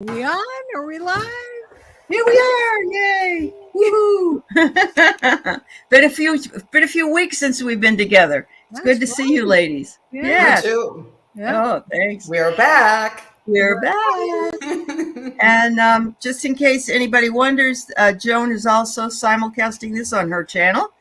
We on? Are we live? Here we are! Yay! Woohoo! been a few weeks since we've been together. It's good to see you, ladies. Yeah. Yes. You too. Yeah. Oh, thanks. We're back. We're back. And just in case anybody wonders, Joan is also simulcasting this on her channel.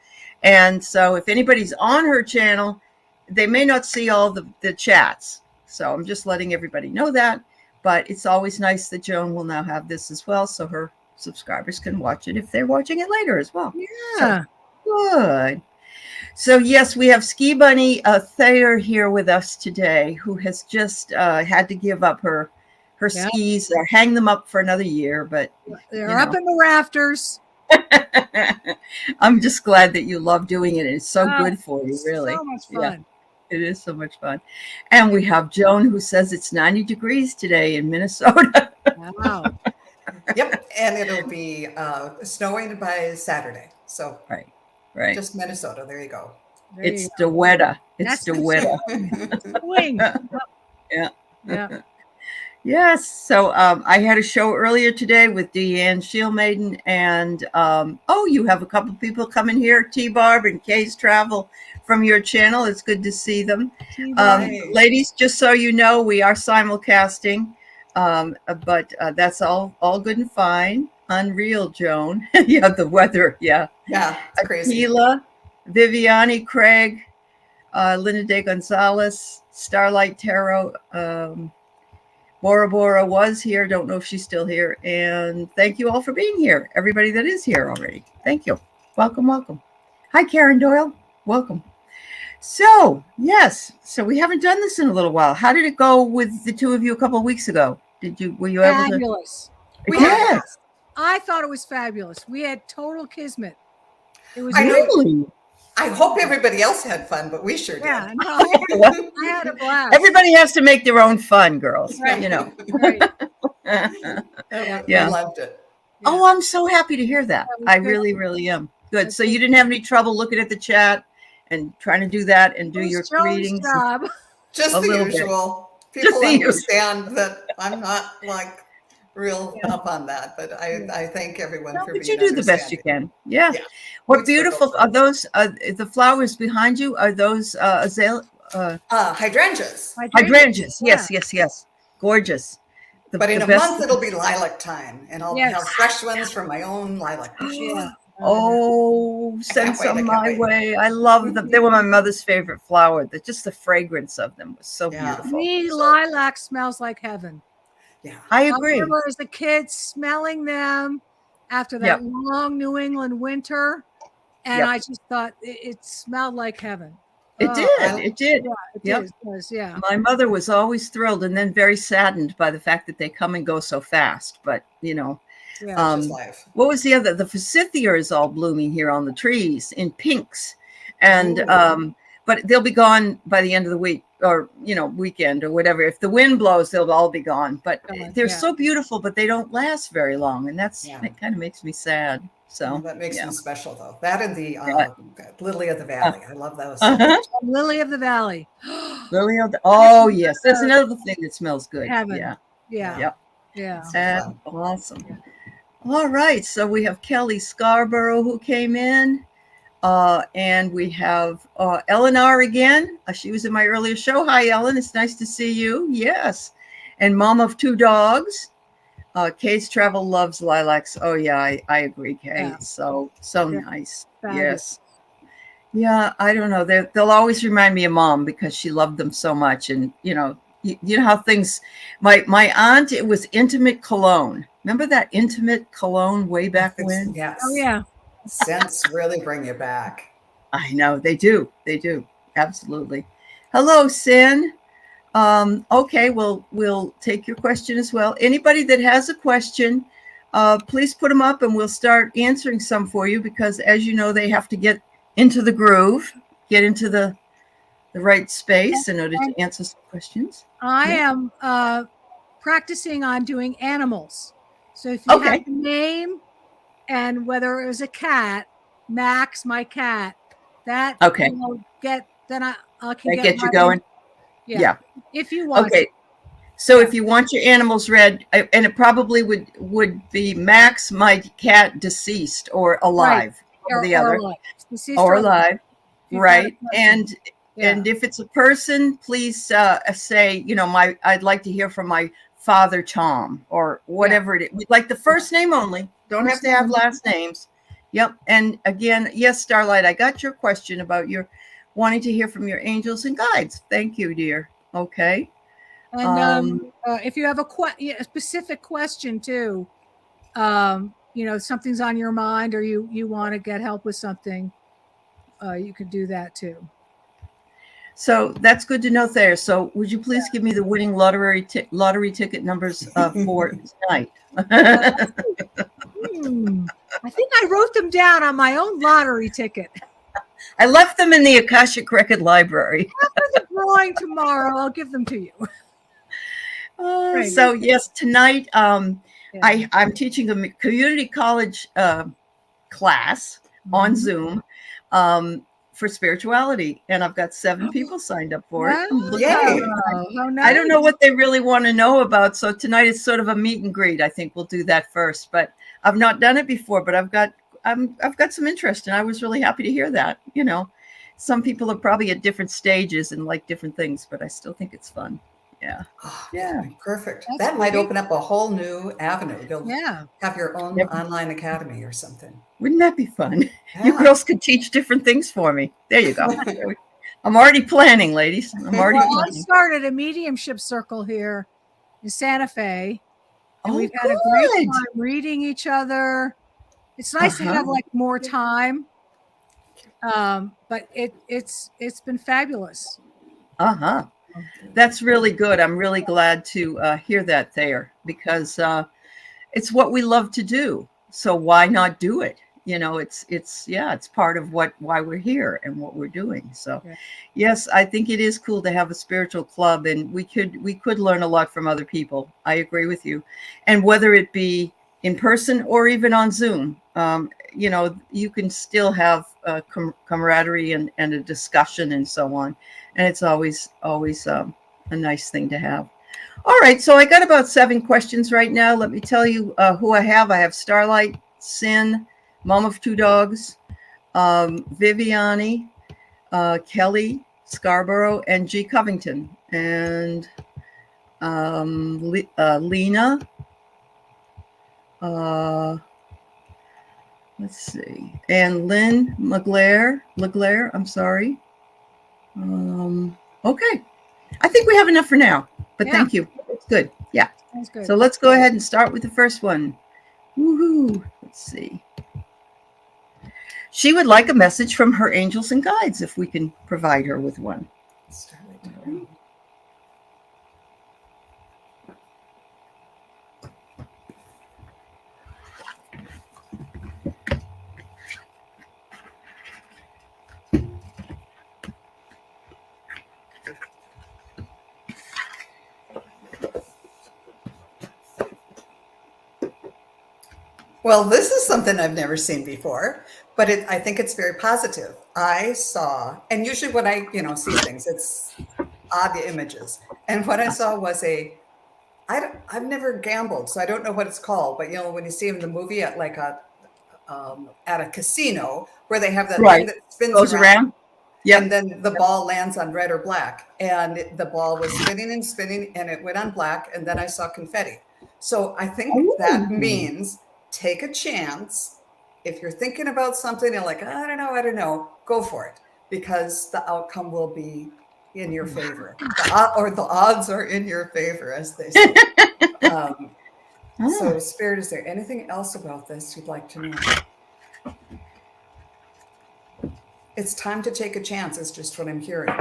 And so if anybody's on her channel, they may not see all the chats. So I'm just letting everybody know that. But it's always nice that Joan will now have this as well, so her subscribers can watch it if they're watching it later as well. Yeah. So, good. So yes, we have Ski Bunny Thayer here with us today, who has just had to give up her skis or hang them up for another year. But they're up in the rafters. I'm just glad that you love doing it. It's so good for you, really. So much fun. Yeah. It is so much fun. And we have Joan, who says it's 90 degrees today in Minnesota. Wow. Yep. And it'll be snowing by Saturday. So right. Just Minnesota. There you go. It's the weather. It's the weather. Wing. Yeah. Yes. So I had a show earlier today with Deanne Shieldmaiden. And you have a couple people coming here, T-Barb and Kay's Travel from your channel. It's good to see them. Ladies, just so you know, we are simulcasting, but that's all good and fine. Unreal, Joan. Yeah, the weather. Yeah. Yeah, it's crazy. Akila, Viviani, Craig, Linda De Gonzalez, Starlight Tarot, Bora Bora was here. Don't know if she's still here. And thank you all for being here. Everybody that is here already. Thank you. Welcome. Hi, Karen Doyle. Welcome. So, yes. So we haven't done this in a little while. How did it go with the two of you a couple of weeks ago? Were you able to? Fabulous. Yes. I thought it was fabulous. We had total kismet. It was really. I hope everybody else had fun, but we sure did. Yeah, no, I had a blast. Everybody has to make their own fun, girls. Right. You know. Right. I loved it. Yeah. Oh, I'm so happy to hear that. I really, really am. Good. So you didn't have any trouble looking at the chat and trying to do that and do your readings? Job. Just the usual. People understand that I'm not like real up on that, but I thank everyone for being you do the best you can. Yeah. What beautiful are those? The flowers behind you, are those hydrangeas? Hydrangeas. Yes. Gorgeous. But in a month it'll be lilac time, and I'll have fresh ones from my own lilac bushes. Yeah. Oh, send some my way. I love them. They were my mother's favorite flower. Just the fragrance of them was so beautiful. Me, lilac smells like heaven. Yeah, I agree. I remember as a kid smelling them after that long New England winter, and I just thought it smelled like heaven. It did. Yeah, it does. Yeah. My mother was always thrilled and then very saddened by the fact that they come and go so fast. But life. What was the other? The forsythia is all blooming here on the trees in pinks, and but they'll be gone by the end of the week or weekend or whatever. If the wind blows, they'll all be gone. But they're so beautiful, but they don't last very long, and that kind of makes me sad. So that makes them special, though. That and the lily of the valley. I love those. Lily of the valley. Lily of the. Oh yes, that's another thing that smells good. Heaven. Yeah. That's awesome. All right, so we have Kelly Scarborough who came in, and we have Eleanor again. She was in my earlier show. Hi, Ellen. It's nice to see you. Yes, and Mom of Two Dogs. Kay's Travel loves lilacs. Oh yeah, I agree, Kay. Yeah. So nice. Fabulous. Yes. Yeah, I don't know. They'll always remind me of Mom because she loved them so much, and you know how things. My aunt, it was Intimate Cologne. Remember that Intimate Cologne way back when? Yes. Oh yeah. Scents really bring you back. I know they do. They do. Absolutely. Hello, Sin. Okay, we'll take your question as well. Anybody that has a question, please put them up and we'll start answering some for you because as you know, they have to get into the groove, get into the right space in order to answer some questions. I am practicing on doing animals. So if you have a name and whether it was a cat, Max, my cat, that will get, then I can get you going. Yeah. If you want. Okay. So if you want your animals read, and it probably would be Max, my cat, deceased or alive, right. or the other, alive. Deceased or alive. alive, right? And Yeah. if it's a person, please say, I'd like to hear from my father Tom or whatever it is. Like the first name only. Don't have to have last names. Yep. And again, yes, Starlight, I got your question about your wanting to hear from your angels and guides. Thank you, dear. Okay. And if you have a specific question too, something's on your mind or you want to get help with something, you could do that too. So that's good to know, Thayer. So would you please give me the winning lottery ticket numbers for tonight? I think I wrote them down on my own lottery ticket. I left them in the Akashic Record Library. After the drawing tomorrow, I'll give them to you. So yes, tonight I'm teaching a community college class on Zoom for spirituality, and I've got 7 people signed up for it. I don't know what they really want to know about, so tonight is sort of a meet and greet. I think we'll do that first, but I've not done it before, but I've got some interest, and I was really happy to hear that. Some people are probably at different stages and like different things, but I still think it's fun. Yeah. Oh, yeah. Perfect. That might open up a whole new avenue. You'll have your own online academy or something. Wouldn't that be fun? Yeah. You girls could teach different things for me. There you go. I'm already planning, ladies. Planning. I started a mediumship circle here in Santa Fe. And we've had a great time reading each other. It's nice to have like more time. But it's been fabulous. That's really good. I'm really glad to hear that, Thayer, because it's what we love to do. So why not do it? It's part of why we're here and what we're doing. So yes, I think it is cool to have a spiritual club, and we could learn a lot from other people. I agree with you. And whether it be in person or even on Zoom, you can still have camaraderie and a discussion and so on. And it's always a nice thing to have. All right. So I got about 7 questions right now. Let me tell you who I have. I have Starlight, Sin, Mom of 2 Dogs, Viviani, Kelly Scarborough, and G. Covington. And Lena. Let's see. And Lynn LeGlaire, I'm sorry. Okay. I think we have enough for now, but thank you. It's good. Yeah. That's good. So let's go ahead and start with the first one. Woohoo. Let's see. She would like a message from her angels and guides if we can provide her with one. Well, this is something I've never seen before, but I think it's very positive. I saw, and usually when I, see things, it's odd images. And what I saw was I've never gambled, so I don't know what it's called, but when you see in the movie at like at a casino where they have that thing that spins goes around. Yep. And then the ball lands on red or black, and the ball was spinning and spinning, and it went on black, and then I saw confetti. So I think that means take a chance. If you're thinking about something and like, I don't know, go for it, because the outcome will be in your favor, or the odds are in your favor, as they say. So Spirit, is there anything else about this you'd like to know? It's time to take a chance, is just what I'm hearing.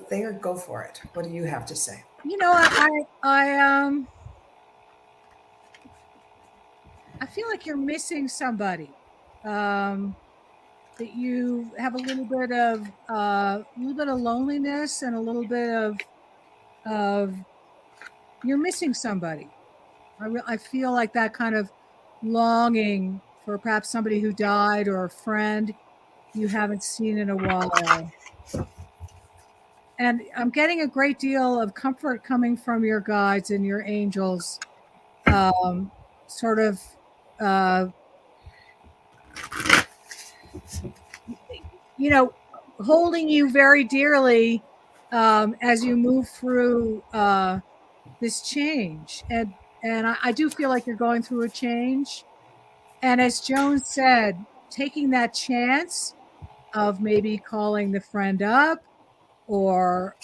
Thayer, go for it. What do you have to say? I feel like you're missing somebody. That you have a little bit of loneliness and a little bit of you're missing somebody. I feel like that kind of longing for perhaps somebody who died or a friend you haven't seen in a while. and I'm getting a great deal of comfort coming from your guides and your angels, sort of, you know, holding you very dearly as you move through this change. And I do feel like you're going through a change. And as Joan said, taking that chance of maybe calling the friend up or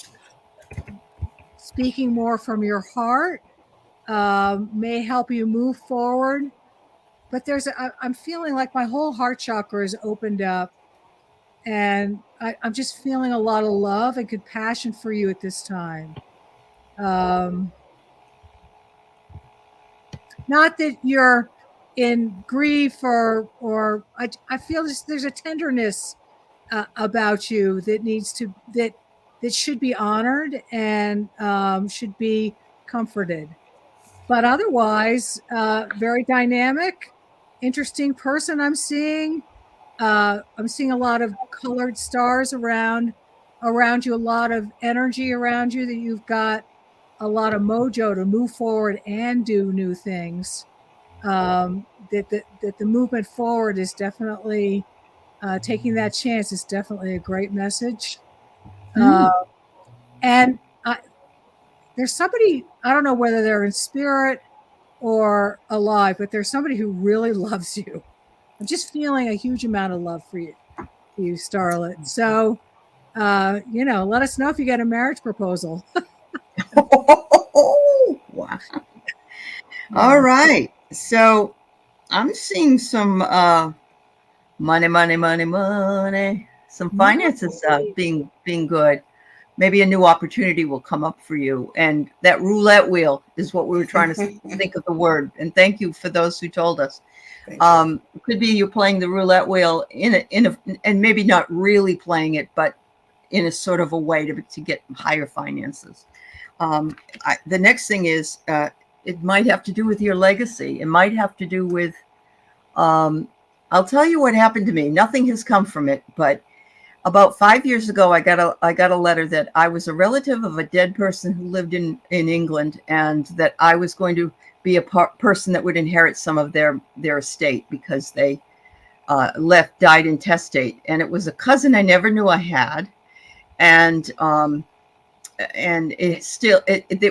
speaking more from your heart may help you move forward. But I'm feeling like my whole heart chakra is opened up, and I'm just feeling a lot of love and compassion for you at this time. Not that you're in grief or I feel there's a tenderness about you that needs to that should be honored and should be comforted. But otherwise, very dynamic, interesting person. I'm seeing a lot of colored stars around you, a lot of energy around you, that you've got a lot of mojo to move forward and do new things. That the movement forward is definitely taking that chance is definitely a great message. And there's somebody, I don't know whether they're in spirit or alive, but there's somebody who really loves you. I'm just feeling a huge amount of love for you, Starlet. So, let us know if you get a marriage proposal. Oh, wow. All right. So I'm seeing some money, some finances being good. Maybe a new opportunity will come up for you. And that roulette wheel is what we were trying to think of the word. And thank you for those who told us. It could be you're playing the roulette wheel and maybe not really playing it, but in a sort of a way to get higher finances. The next thing is it might have to do with your legacy. It might have to do with, I'll tell you what happened to me. Nothing has come from it, but about 5 years ago, I got a letter that I was a relative of a dead person who lived in England, and that I was going to be a person that would inherit some of their estate because they died intestate. And it was a cousin I never knew I had, and it's still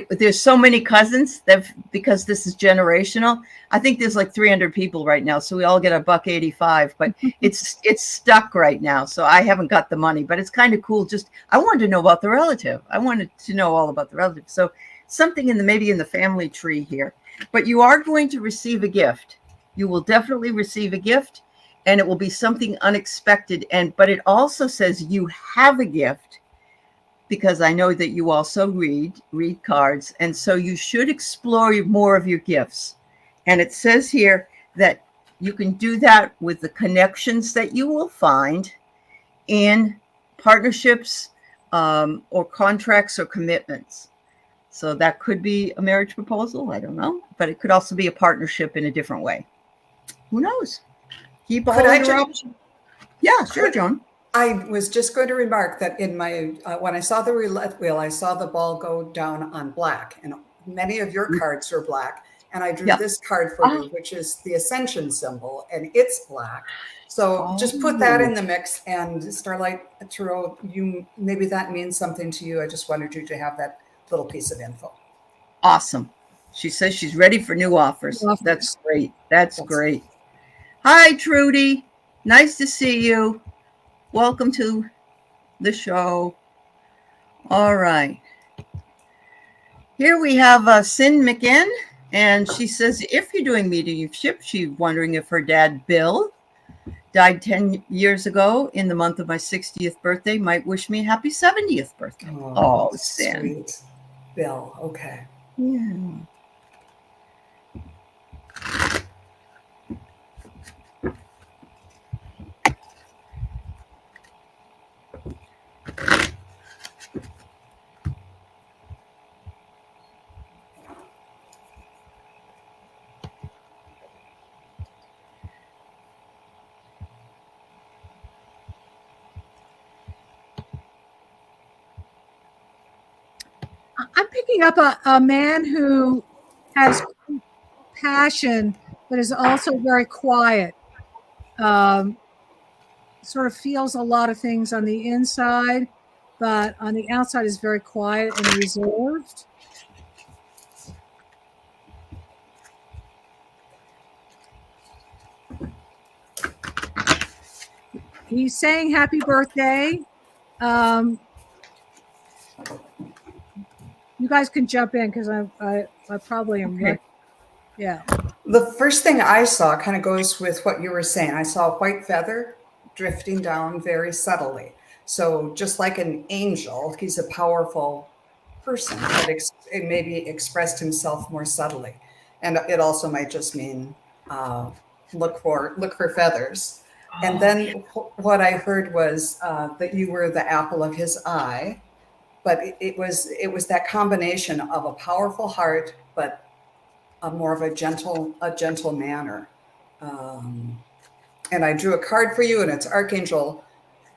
there's so many cousins that, because this is generational, I think there's like 300 people right now, so we all get $1.85, but it's stuck right now, so I haven't got the money. But it's kind of cool. Just I wanted to know about the relative. I wanted to know all about the relative. So something maybe in the family tree here. But you are going to receive a gift. You will definitely receive a gift, and it will be something unexpected. But it also says you have a gift, because I know that you also read cards. And so you should explore more of your gifts. And it says here that you can do that with the connections that you will find in partnerships or contracts or commitments. So that could be a marriage proposal. I don't know. But it could also be a partnership in a different way. Who knows? Keep all your options. Yeah, sure, Joan. I was just going to remark that in my when I saw the roulette wheel, I saw the ball go down on black, and many of your cards are black. And I drew this card for you, which is the ascension symbol, and it's black. So just put that in the mix. And Starlight Tarot, maybe that means something to you. I just wanted you to have that little piece of info. Awesome. She says she's ready for new offers. That's great. That's great. Hi, Trudy. Nice to see you. Welcome to the show. All right. Here we have Sin McGinn, and she says, if you're doing mediumship, she's wondering if her dad, Bill, died 10 years ago in the month of my 60th birthday, might wish me a happy 70th birthday. Oh, Sin. Sweet. Bill, okay. Yeah. picking up a man who has passion, but is also very quiet. Um, Sort of feels a lot of things on the inside, but on the outside is very quiet and reserved. He's saying happy birthday. Um, you guys can jump in because I probably am. Okay. Yeah. The first thing I saw kind of goes with what you were saying. I saw a white feather drifting down very subtly. So just like an angel, he's a powerful person, but it maybe expressed himself more subtly. And it also might just mean look for feathers. And then what I heard was that you were the apple of his eye, but it was that combination of a powerful heart, but more of a gentle manner. And I drew a card for you, and it's Archangel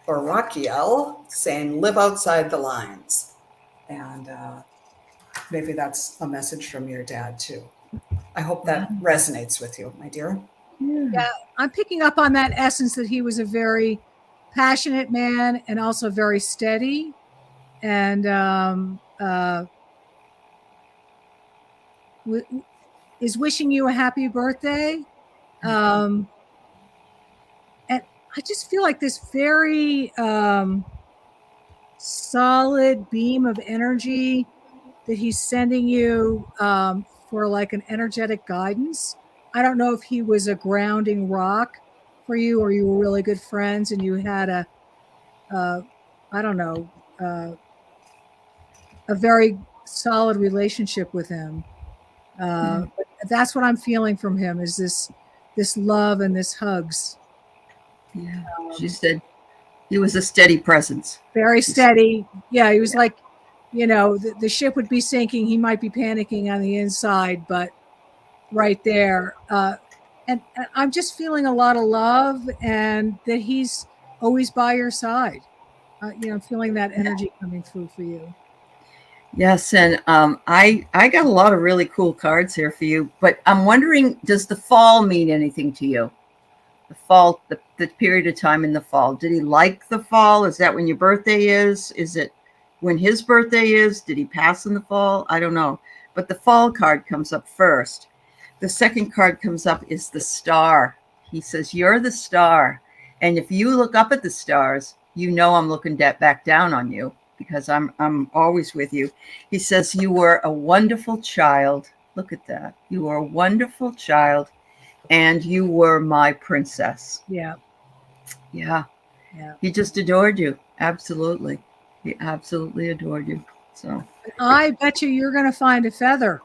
Orakiel saying, "Live outside the lines," and maybe that's a message from your dad too. I hope that resonates with you, my dear. Yeah, I'm picking up on that essence that he was a very passionate man and also very steady, and is wishing you a happy birthday. And I just feel like this very solid beam of energy that he's sending you for like an energetic guidance. I don't know if he was a grounding rock for you or you were really good friends and you had I don't know, a very solid relationship with him. But that's what I'm feeling from him is this love and this hugs. Yeah. She said he was a steady presence. Very steady. Yeah, he was like, the ship would be sinking. He might be panicking on the inside, but right there. And I'm just feeling a lot of love and that he's always by your side. I'm feeling that energy coming through for you. Yes, and I got a lot of really cool cards here for you, but I'm wondering, does the fall mean anything to you? The fall, the period of time in the fall. Did he like the fall? Is that when your birthday is? Is it when his birthday is? Did he pass in the fall? I don't know. But the fall card comes up first. The second card comes up is the star. He says, "You're the star." And if you look up at the stars, you know I'm looking back down on you because I'm always with you. He says, "You were a wonderful child." Look at that. "You were a wonderful child. And you were my princess." Yeah. Yeah. Yeah. He just adored you. Absolutely. He absolutely adored you. So I bet you're going to find a feather.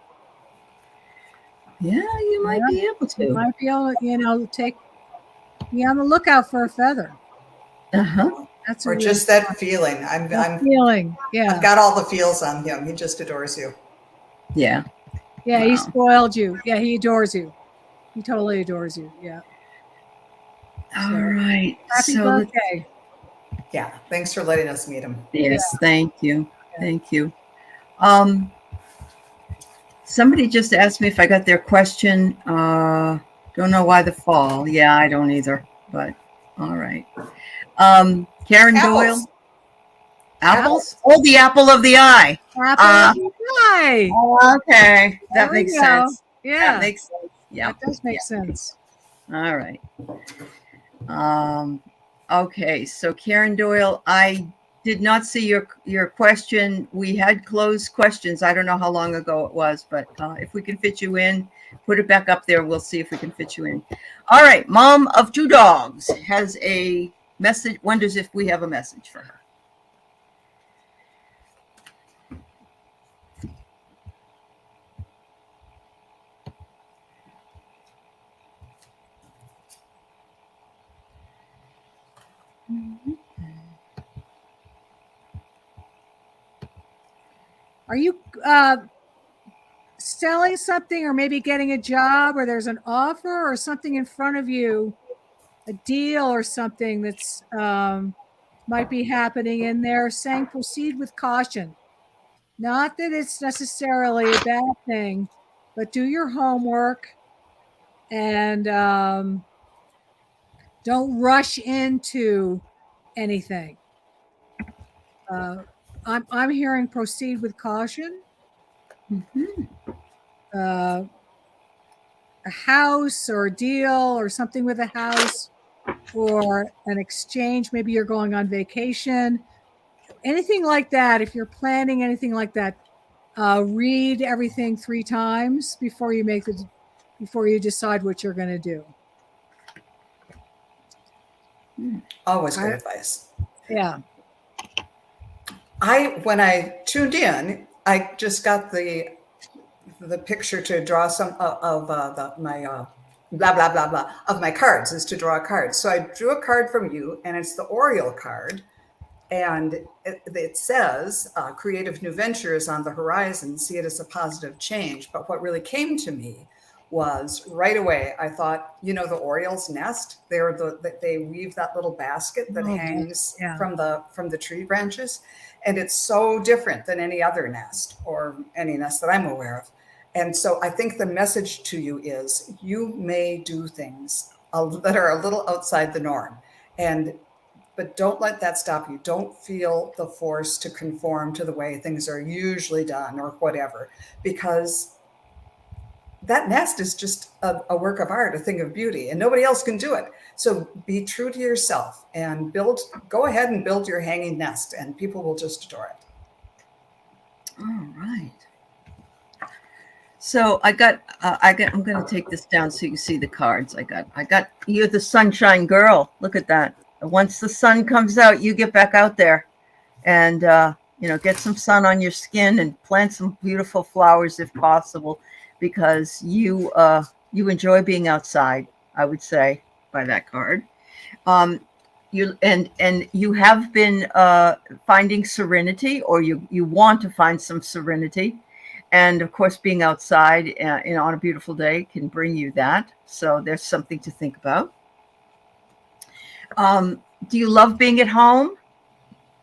yeah, you might be able to. You might be able to, be on the lookout for a feather. Uh-huh. That's or just that feeling. I'm feeling. Yeah. I've got all the feels on him. He just adores you. Yeah. Yeah, Wow. he spoiled you. Yeah, he adores you. He totally adores you. Yeah. All right. Happy birthday. Yeah. Thanks for letting us meet him. Yes, Yeah. thank you. Yeah. Thank you. Somebody just asked me if I got their question. Don't know why the fall. Yeah, I don't either. But all right. Karen Doyle. Apples? Oh, the apple of the eye. Apple of the eye. Okay. That makes sense. Yeah. That makes sense. Yeah. That does make sense. All right. Okay. So Karen Doyle, I did not see your question. We had closed questions. I don't know how long ago it was, but if we can fit you in, put it back up there. We'll see if we can fit you in. All right. Mom of two dogs has a message, wonders if we have a message for her. Are you selling something or maybe getting a job or there's an offer or something in front of you, a deal or something that's might be happening in there saying proceed with caution? Not that it's necessarily a bad thing, but do your homework and don't rush into anything. Uh, I'm hearing proceed with caution. Mhm. Uh, a house or a deal or something with a house or an exchange. Maybe you're going on vacation. Anything like that. If you're planning anything like that, read everything 3 times before you decide what you're going to do. Always good I, advice. yeah. When I tuned in, I just got the picture to draw some of my blah blah blah blah of my cards is to draw a card. So I drew a card from you, and it's the Oriole card, and it says creative new ventures on the horizon. See it as a positive change. But what really came to me was right away. I thought, the Oriole's nest. They weave that little basket that Oh, hangs yeah. from the tree branches, and it's so different than any other nest or any nest that I'm aware of. And so I think the message to you is you may do things that are a little outside the norm, but don't let that stop you. Don't feel the force to conform to the way things are usually done or whatever, because that nest is just a work of art, a thing of beauty, and nobody else can do it. So be true to yourself and go ahead and build your hanging nest, and people will just adore it. All right. So I'm going to take this down so you can see the cards. I got you're the sunshine girl. Look at that. Once the sun comes out, you get back out there and, get some sun on your skin and plant some beautiful flowers if possible, because you enjoy being outside, I would say, by that card. You have been finding serenity, or you want to find some serenity. And of course, being outside on a beautiful day can bring you that. So there's something to think about. Do you love being at home,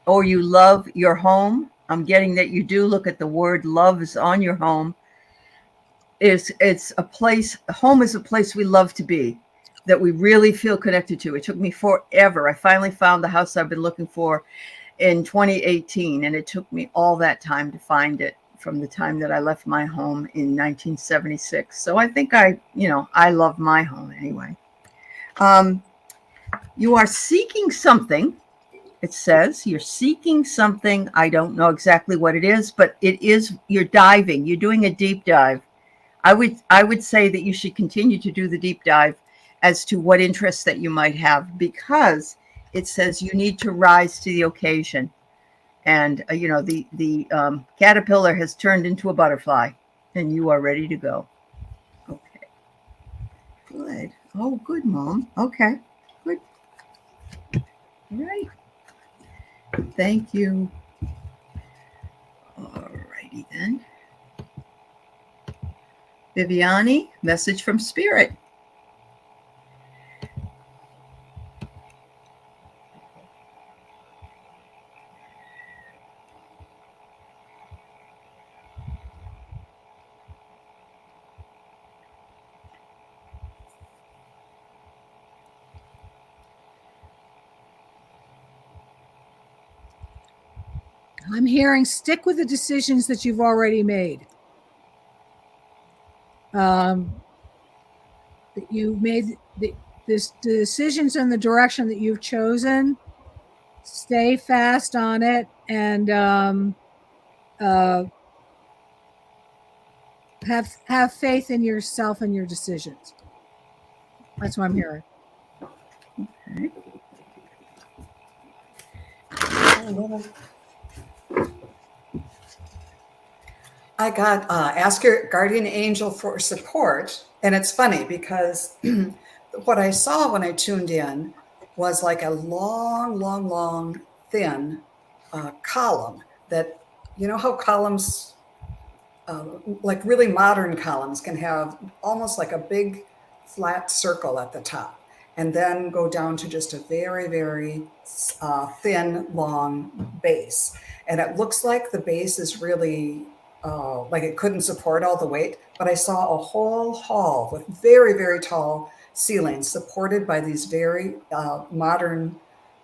or you love your home? I'm getting that you do. Look at the word love is on your home. It's a place. Home is a place we love to be, that we really feel connected to. It took me forever. I finally found the house I've been looking for in 2018, and it took me all that time to find it, from the time that I left my home in 1976. So I think I love my home anyway. You are seeking something. It says you're seeking something. I don't know exactly what it is, but you're diving. You're doing a deep dive. I would say that you should continue to do the deep dive as to what interests that you might have, because it says you need to rise to the occasion. And, the caterpillar has turned into a butterfly, and you are ready to go. Okay. Good. Oh, good, Mom. Okay. Good. All right. Thank you. All righty then. Viviani, message from Spirit. I'm hearing stick with the decisions that you've already made. That you made the decisions in the direction that you've chosen. Stay fast on it, and have faith in yourself and your decisions. That's what I'm hearing. Okay. I got ask your guardian angel for support. And it's funny because what I saw when I tuned in was like a long, long, long, thin column that, how columns, like really modern columns, can have almost like a big flat circle at the top, and then go down to just a very, very thin, long base. And it looks like the base is really like it couldn't support all the weight, but I saw a whole hall with very, very tall ceilings supported by these very modern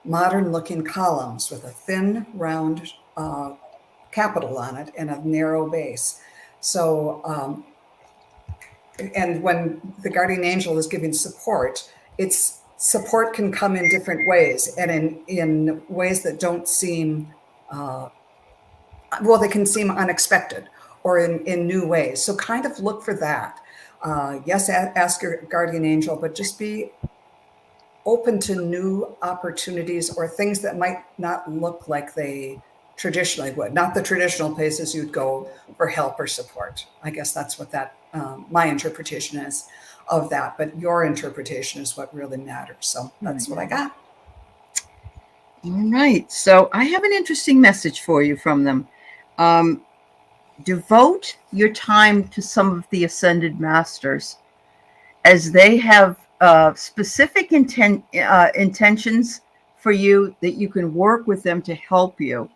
looking columns with a thin, round capital on it and a narrow base. So, and when the guardian angel is giving support, its support can come in different ways and in ways that don't seem well, they can seem unexpected or in new ways. So kind of look for that. Yes, ask your guardian angel, but just be open to new opportunities or things that might not look like they traditionally would. Not the traditional places you'd go for help or support. I guess that's what that my interpretation is of that. But your interpretation is what really matters. So that's what I got. All right. So I have an interesting message for you from them. Devote your time to some of the ascended masters, as they have specific intentions for you that you can work with them to help you.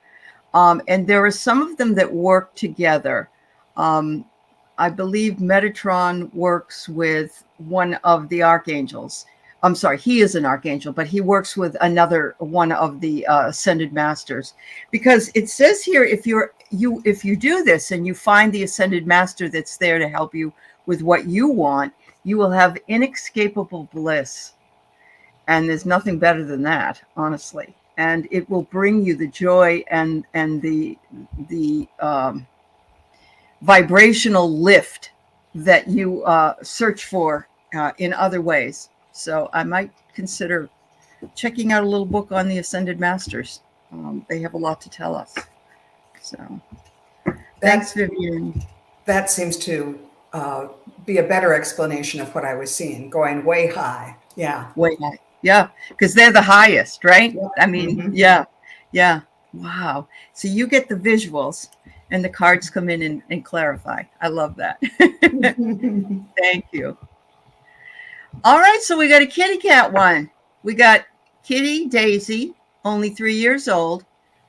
And there are some of them that work together. I believe Metatron works with one of the archangels. I'm sorry, he is an archangel, but he works with another one of the ascended masters, because it says here, if you do this and you find the ascended master that's there to help you with what you want, you will have inescapable bliss. And there's nothing better than that, honestly. And it will bring you the joy and the vibrational lift that you search for in other ways. So I might consider checking out a little book on the Ascended Masters. They have a lot to tell us. So thanks, Vivian. That seems to be a better explanation of what I was seeing, going way high. Yeah. Way high. Yeah, because they're the highest, right? Yep. I mean, yeah. Wow. So you get the visuals and the cards come in and clarify. I love that. Thank you. All right, so we got a kitty cat one. We got Kitty Daisy, only 3 years old,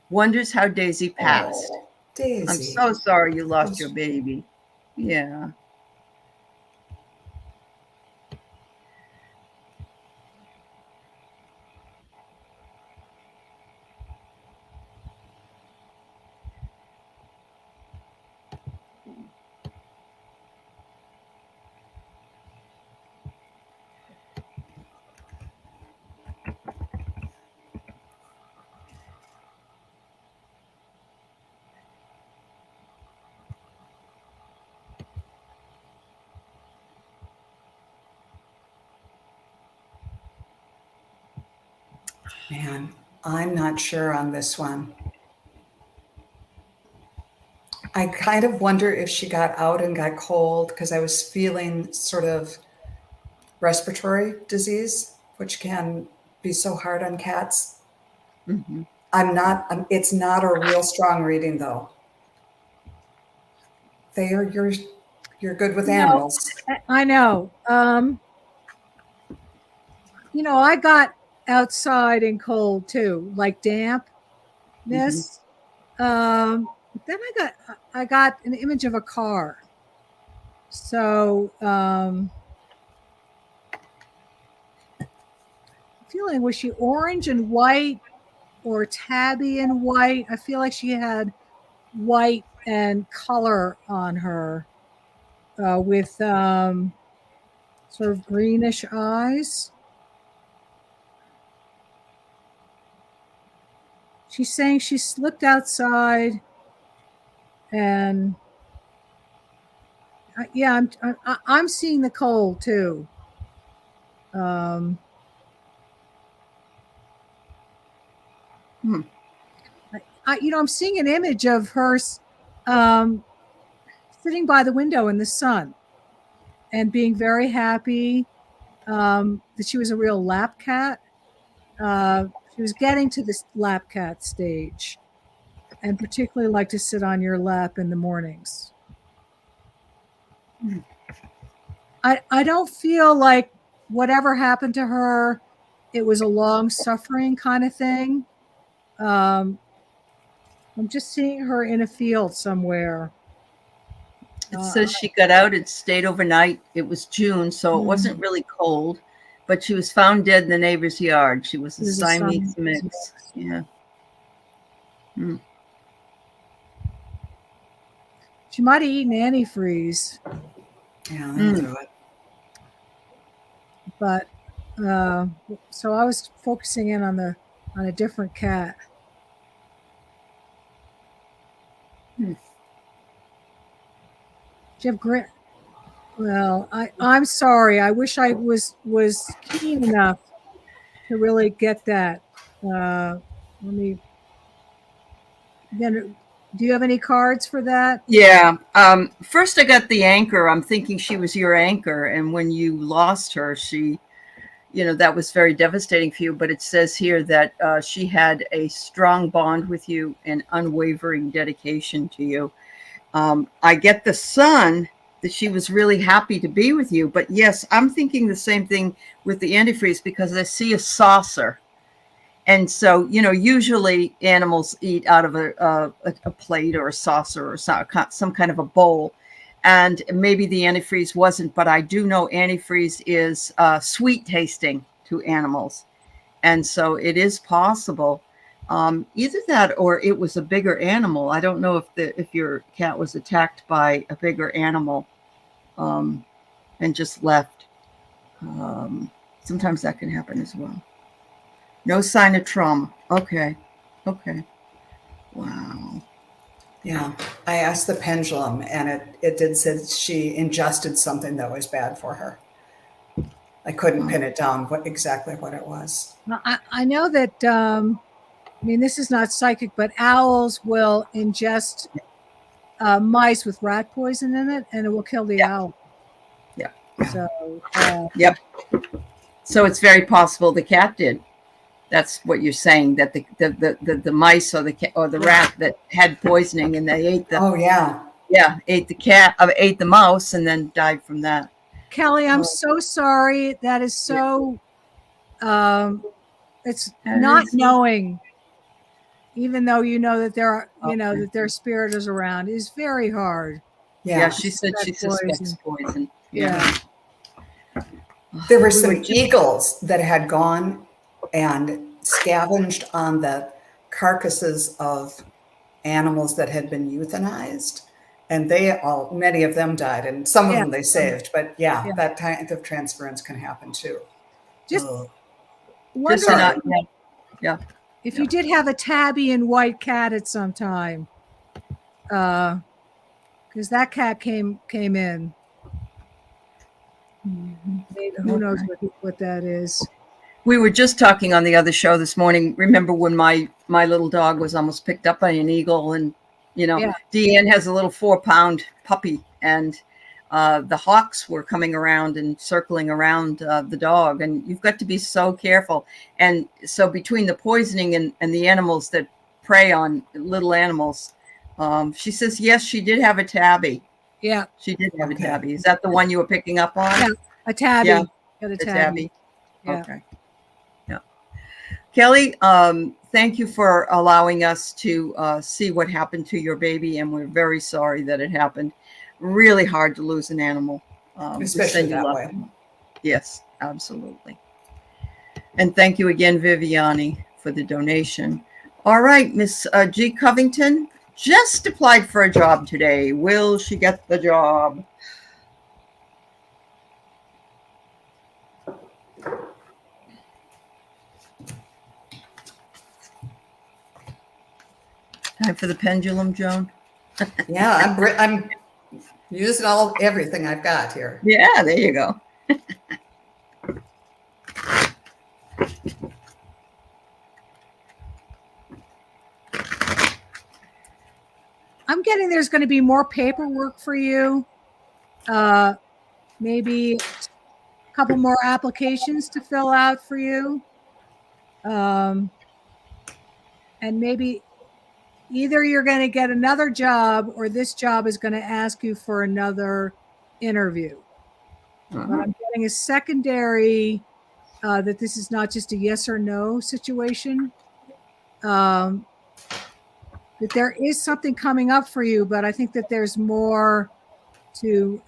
wonders how Daisy passed. Oh, Daisy. I'm so sorry you lost your baby. Yeah. Man, I'm not sure on this one. I kind of wonder if she got out and got cold because I was feeling sort of respiratory disease, which can be so hard on cats. Mm-hmm. It's not a real strong reading though. Thayer, you're good with animals. I know. I got outside and cold too, like dampness. Then I got an image of a car. So feeling, was she orange and white or tabby and white? I feel like she had white and color on her with sort of greenish eyes. She's saying she slipped outside, and I'm seeing the cold too. I'm seeing an image of her sitting by the window in the sun and being very happy that she was a real lap cat. She was getting to this lap cat stage, and particularly like to sit on your lap in the mornings. I don't feel like whatever happened to her, it was a long suffering kind of thing. I'm just seeing her in a field somewhere. It says she got out and stayed overnight. It was June, so it wasn't really cold, but she was found dead in the neighbor's yard. She was a There's a Siamese Siamese mix. mix. Yeah. Hmm. She might have eaten antifreeze, Yeah, that'll do it. but so I was focusing in on a different cat. Hmm. Do you have grit? Well, I'm sorry. I wish I was keen enough to really get that. Let me. Then, do you have any cards for that? Yeah. First, I got the anchor. I'm thinking she was your anchor, and when you lost her, she, that was very devastating for you. But it says here that she had a strong bond with you and unwavering dedication to you. I get the sun that she was really happy to be with you. But yes, I'm thinking the same thing with the antifreeze because I see a saucer. And so, usually animals eat out of a plate or a saucer or some kind of a bowl. And maybe the antifreeze wasn't, but I do know antifreeze is sweet tasting to animals. And so it is possible. Either that or it was a bigger animal. I don't know if your cat was attacked by a bigger animal and just left. Sometimes that can happen as well. No sign of trauma. Okay. Wow. Yeah, I asked the pendulum, and it did say she ingested something that was bad for her. I couldn't pin it down exactly what it was. I know that. I mean, this is not psychic, but owls will ingest mice with rat poison in it, and it will kill the owl. Yeah. So. Yep. So it's very possible the cat did. That's what you're saying, that the mice or the rat that had poisoning and they ate ate the cat, ate the mouse, and then died from that. Kelly, I'm so sorry. That is so. It's not knowing, even though you know that there are, that their spirit is around, is very hard. Yeah, she said she suspects poison. Yeah. There were some eagles that had gone and scavenged on the carcasses of animals that had been euthanized, and many of them died, and some of them they saved. But that kind of transference can happen too. Just wonder if you did have a tabby and white cat at some time, because that cat came in. Who knows what that is? We were just talking on the other show this morning. Remember when my little dog was almost picked up by an eagle, and Deanne has a little 4-pound puppy, and the hawks were coming around and circling around the dog, and you've got to be so careful. And so between the poisoning and the animals that prey on little animals, she says yes, she did have a tabby. Yeah, she did have a tabby. Is that the one you were picking up on? Yeah, a tabby. Yeah, got a tabby. Yeah. Okay. Yeah. Kelly, thank you for allowing us to see what happened to your baby, and we're very sorry that it happened. Really hard to lose an animal, especially that way. Yes, absolutely. And thank you again, Viviani, for the donation. All right, Miss G. Covington just applied for a job today. Will she get the job? Time for the pendulum, Joan. Yeah, I'm using everything I've got here. Yeah, there you go. I'm getting there's going to be more paperwork for you. Maybe a couple more applications to fill out for you. And maybe either you're going to get another job or this job is going to ask you for another interview. But I'm getting a secondary that this is not just a yes or no situation. Because that there is something coming up for you, but I think that there's more to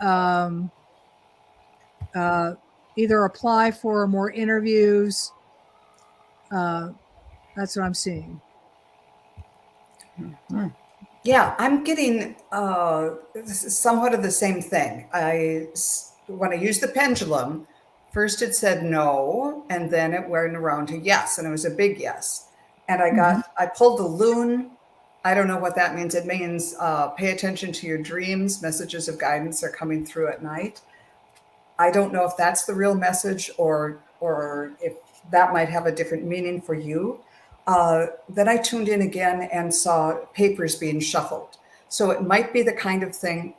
either apply for more interviews. That's what I'm seeing. Mhm. Yeah, I'm getting somewhat of the same thing. When I used the pendulum, first it said no, and then it went around to yes, and it was a big yes. And I pulled the loon. I don't know what that means. It means pay attention to your dreams. Messages of guidance are coming through at night. I don't know if that's the real message or if that might have a different meaning for you. Then I tuned in again and saw papers being shuffled. So it might be the kind of thing.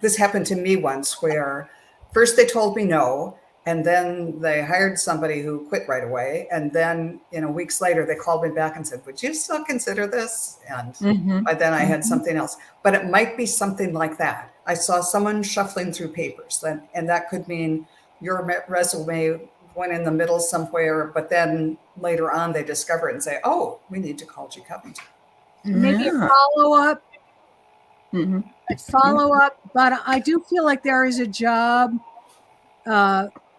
This happened to me once where first they told me no, and then they hired somebody who quit right away. And then, weeks later, they called me back and said, "Would you still consider this?" And by then I had something else. But it might be something like that. I saw someone shuffling through papers, and that could mean your resume went in the middle somewhere, but then later on they discover it and say, "Oh, we need to call G. Covington." Maybe Yeah. a follow-up. Mhm. Follow-up, but I do feel like there is a job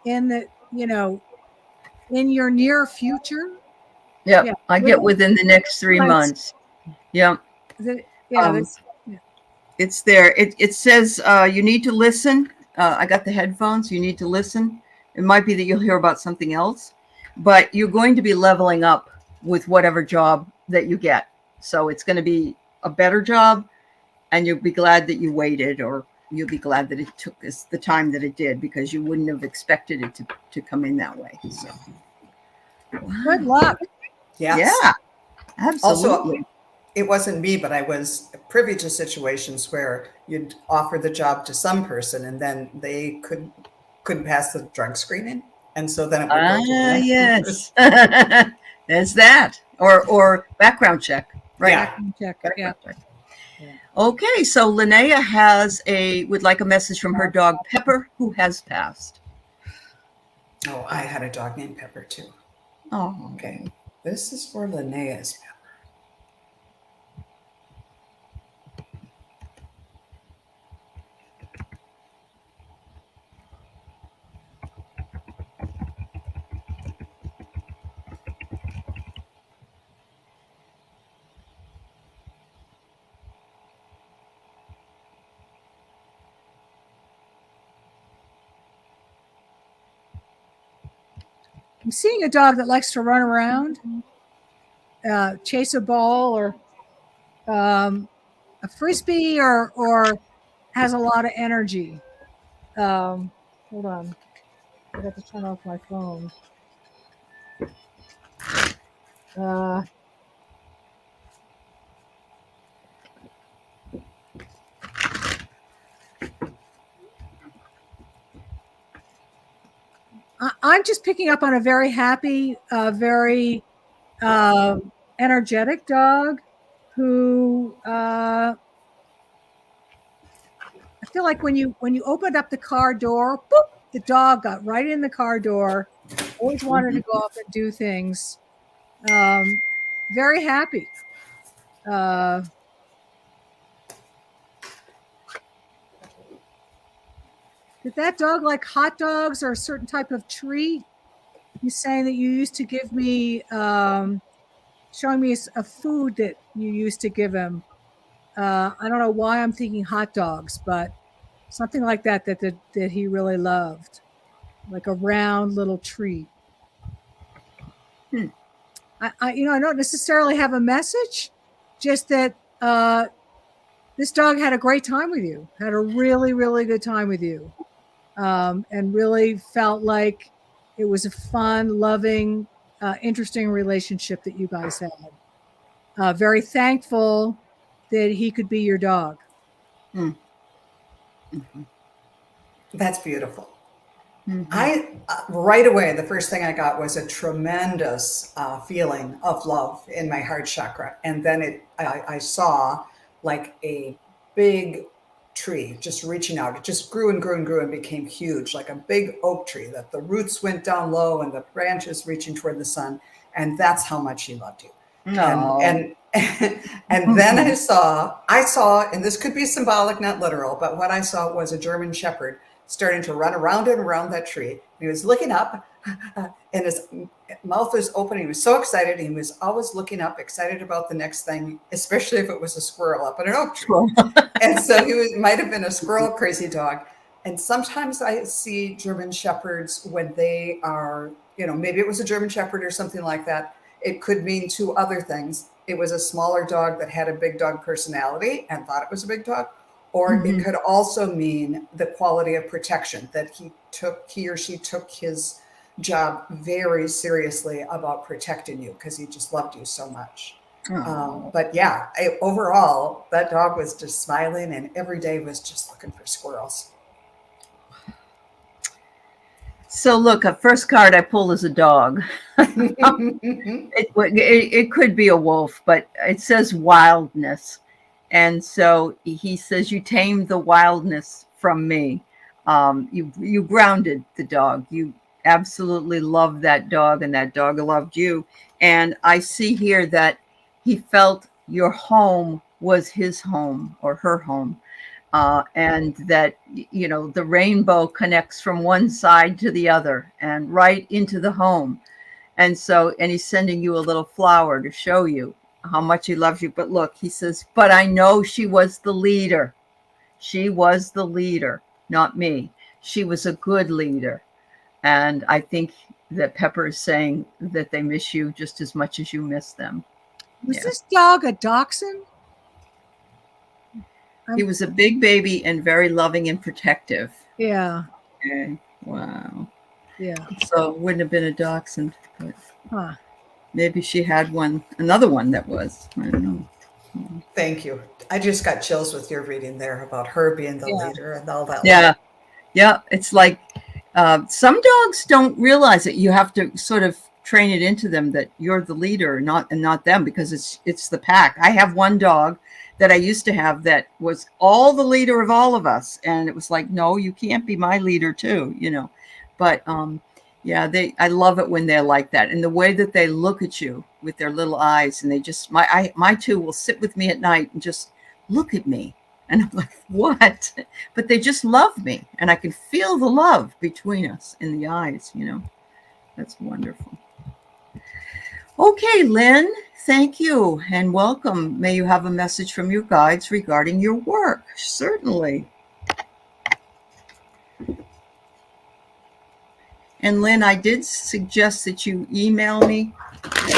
in the, in your near future. Yep. Yeah. I get within the next 3 months. Yep. It's there. It says you need to listen. I got the headphones. You need to listen. It might be that you'll hear about something else, but you're going to be leveling up with whatever job that you get. So it's going to be a better job, and you'll be glad that you waited, or you'll be glad that it took us the time that it did, because you wouldn't have expected it to come in that way. So Good luck. Yes. Yeah, absolutely. Also, it wasn't me, but I was privy to situations where you'd offer the job to some person and then they couldn't pass the drug screening. And so then it would go to the next Yes. There's that. Or background check. Right. Yeah. Background check. Background Yeah. check. Okay, so Linnea would like a message from her dog Pepper, who has passed. Oh, I had a dog named Pepper too. Oh, Okay. This is for Linnea's Pepper. I'm seeing a dog that likes to run around, chase a ball or a frisbee, or has a lot of energy. Hold on, I got to turn off my phone. I'm just picking up on a very happy, very energetic dog who I feel like when you opened up the car door, boop, the dog got right in the car door. Always wanted to go off and do things. Very happy. Did that dog like hot dogs or a certain type of treat? He's saying that you used to give me, showing me a food that you used to give him. I don't know why I'm thinking hot dogs, but something like that he really loved, like a round little treat. I don't necessarily have a message, just that this dog had a great time with you, had a really, really good time with you, and really felt like it was a fun, loving, interesting relationship that you guys had. Very thankful that he could be your dog. That's beautiful. I right away, the first thing I got was a tremendous feeling of love in my heart chakra, and then I saw like a big tree just reaching out. It just grew and grew and grew and became huge, like a big oak tree that the roots went down low and the branches reaching toward the sun, and that's how much he loved you. No. And then I saw, and this could be symbolic, not literal, but what I saw was a German Shepherd starting to run around and around that tree. He was looking up, and his mouth was open. He was so excited. He was always looking up, excited about the next thing, especially if it was a squirrel up in an oak tree. And so might have been a squirrel crazy dog. And sometimes I see German Shepherds when they are, maybe it was a German Shepherd or something like that. It could mean two other things. It was a smaller dog that had a big dog personality and thought it was a big dog. Or it could also mean the quality of protection, that he or she took his job very seriously about protecting you because he just loved you so much. But yeah, overall, that dog was just smiling and every day was just looking for squirrels. So look, a first card I pulled is a dog. It could be a wolf, but it says wildness. And so he says, you tamed the wildness from me. You grounded the dog. You absolutely loved that dog, and that dog loved you. And I see here that he felt your home was his home or her home. And that, the rainbow connects from one side to the other and right into the home. And he's sending you a little flower to show you how much he loves you. But look, he says, but I know she was the leader. She was the leader, not me. She was a good leader. And I think that Pepper is saying that they miss you just as much as you miss them. Was this dog a dachshund? He was a big baby and very loving and protective. Yeah. Okay. Wow. Yeah. So it wouldn't have been a dachshund, but maybe she had another one that was. I don't know. Thank you. I just got chills with your reading there about her being the leader and all that. Yeah. Yeah. It's like some dogs don't realize it. You have to sort of train it into them that you're the leader and not them, because it's the pack. I have one dog that I used to have that was all the leader of all of us. And it was like, no, you can't be my leader too, But I love it when they're like that. And the way that they look at you with their little eyes, and they just, my two will sit with me at night and just look at me. And I'm like, what? But they just love me. And I can feel the love between us in the eyes, That's wonderful. Okay, Lynn, thank you and welcome. May you have a message from your guides regarding your work. Certainly. And Lynn, I did suggest that you email me.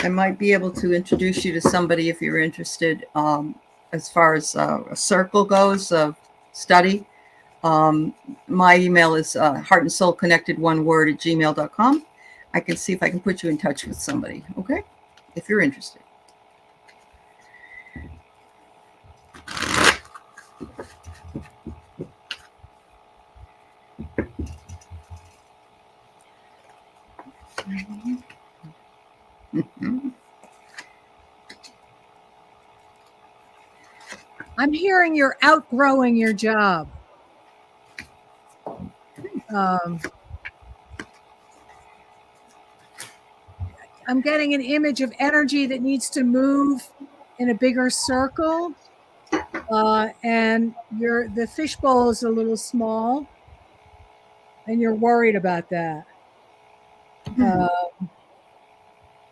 I might be able to introduce you to somebody if you're interested. As far as a circle goes of study, my email is heartandsoulconnected1word@gmail.com. I can see if I can put you in touch with somebody, okay? If you're interested. I'm hearing you're outgrowing your job. I'm getting an image of energy that needs to move in a bigger circle. And the fishbowl is a little small, and you're worried about that.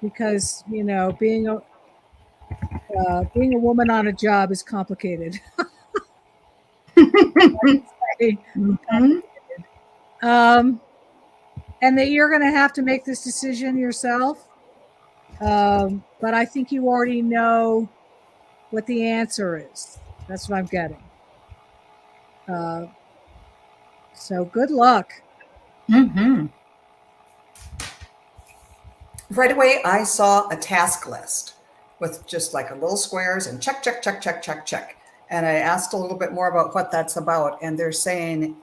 Because, being a woman on a job is complicated. And that you're going to have to make this decision yourself. But I think you already know what the answer is. That's what I'm getting. So good luck. Right away, I saw a task list with just like a little squares and check, check, check, check, check, check. And I asked a little bit more about what that's about. And they're saying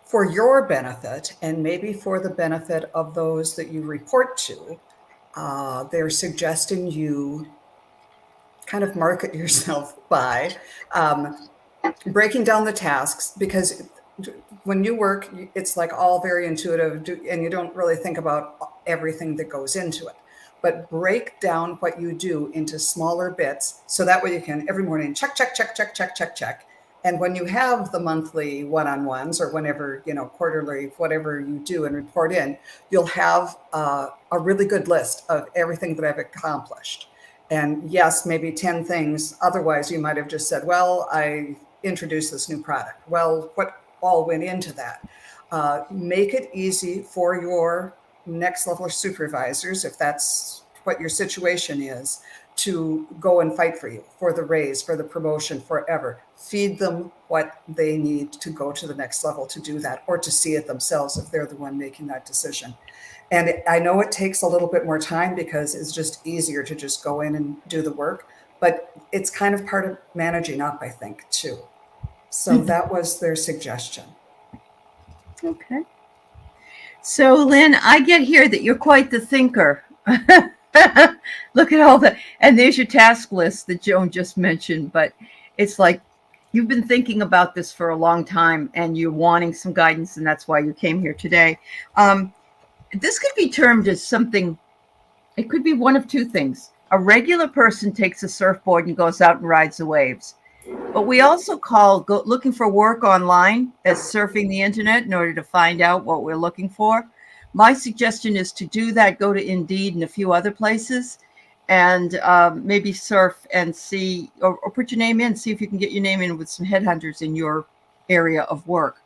for your benefit and maybe for the benefit of those that you report to, they're suggesting you kind of market yourself by breaking down the tasks, because when you work, it's like all very intuitive and you don't really think about everything that goes into it. but break down what you do into smaller bits. So that way you can every morning check, check, check, check, check, check, check. And when you have the monthly one-on-ones or whenever, quarterly, whatever you do and report in, you'll have a really good list of everything that I've accomplished. And yes, maybe 10 things. Otherwise, you might have just said, well, I introduced this new product. Well, what all went into that? Make it easy for your next level supervisors, if that's what your situation is, to go and fight for you, for the raise, for the promotion, forever. Feed them what they need to go to the next level to do that, or to see it themselves if they're the one making that decision. And I know it takes a little bit more time because it's just easier to just go in and do the work, but it's kind of part of managing up, I think, too. So that was their suggestion. Okay. So, Lynn, I get here that you're quite the thinker. Look at all that. And there's your task list that Joan just mentioned. But it's like you've been thinking about this for a long time and you're wanting some guidance. And that's why you came here today. This could be termed as something. It could be one of two things. A regular person takes a surfboard and goes out and rides the waves. But we also call looking for work online as surfing the internet in order to find out what we're looking for. My suggestion is to do that, go to Indeed and a few other places and maybe surf and see, or put your name in, see if you can get your name in with some headhunters in your area of work.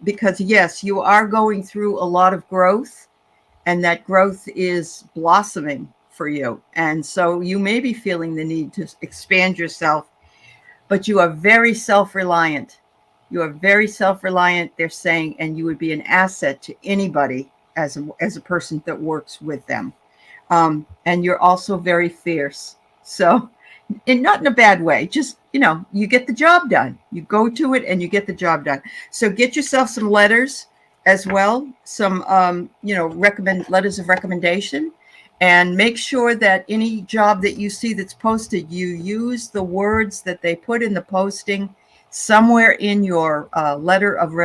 Because yes, you are going through a lot of growth and that growth is blossoming for you. And so you may be feeling the need to expand yourself, but you are very self-reliant. You are very self-reliant, they're saying, and you would be an asset to anybody as a person that works with them. And you're also very fierce. So, and not in a bad way, just, you get the job done. You go to it and you get the job done. So get yourself some letters as well, some, letters of recommendation. And make sure that any job that you see that's posted, you use the words that they put in the posting somewhere in your letter of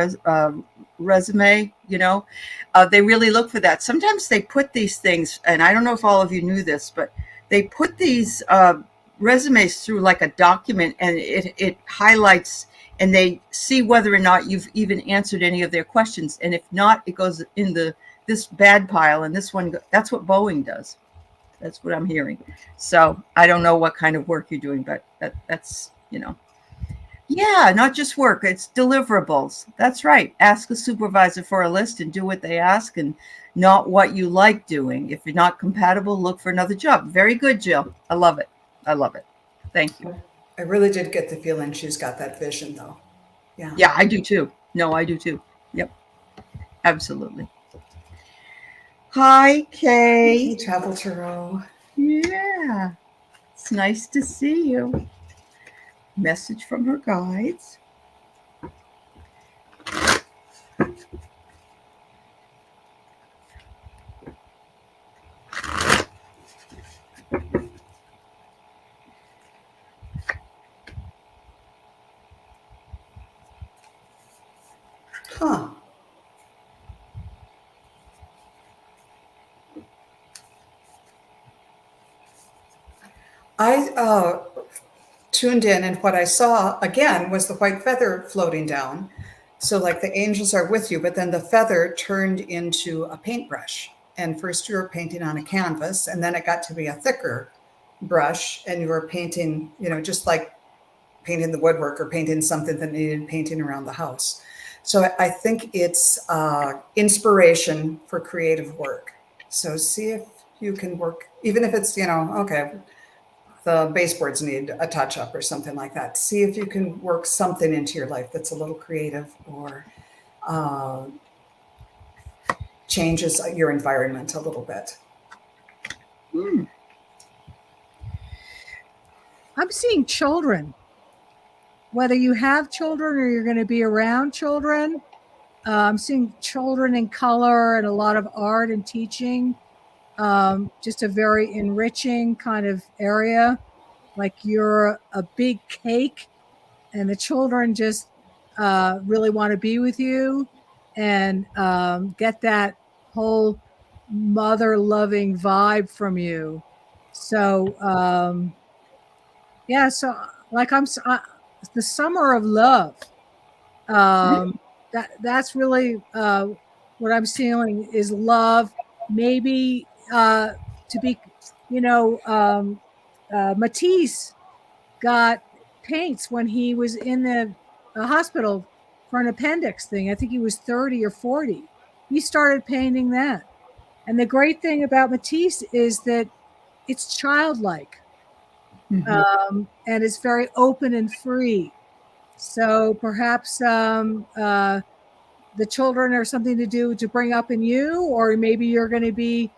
resume. They really look for that. Sometimes they put these things, and I don't know if all of you knew this, but they put these resumes through like a document, and it highlights, and they see whether or not you've even answered any of their questions. And if not, it goes in this bad pile, and this one, that's what Boeing does. That's what I'm hearing. So I don't know what kind of work you're doing, but that's, yeah, not just work, it's deliverables. That's right. Ask a supervisor for a list and do what they ask and not what you like doing. If you're not compatible, look for another job. Very good, Jill. I love it. I love it. Thank you. I really did get the feeling she's got that vision, though. Yeah. Yeah, I do too. No, I do too. Yep. Absolutely. Hi, Kay. Hey, Travel Tarot. Yeah. It's nice to see you. Message from her guides. Huh. I tuned in, and what I saw again was the white feather floating down. So like the angels are with you, but then the feather turned into a paintbrush. And first you were painting on a canvas, and then it got to be a thicker brush, and you were painting, just like painting the woodwork or painting something that needed painting around the house. So I think it's inspiration for creative work. So see if you can work, even if it's, okay, the baseboards need a touch up or something like that. See if you can work something into your life that's a little creative or changes your environment a little bit. I'm seeing children. Whether you have children or you're going to be around children, I'm seeing children in color and a lot of art and teaching. Just a very enriching kind of area. Like you're a big cake and the children just really want to be with you and get that whole mother loving vibe from you. So, yeah, so like the summer of love. That's really what I'm feeling is love. Maybe to be, Matisse got paints when he was in the hospital for an appendix thing. I think he was 30 or 40. He started painting that. And the great thing about Matisse is that it's childlike, and it's very open and free. So perhaps the children are something to bring up in you, or maybe you're going to be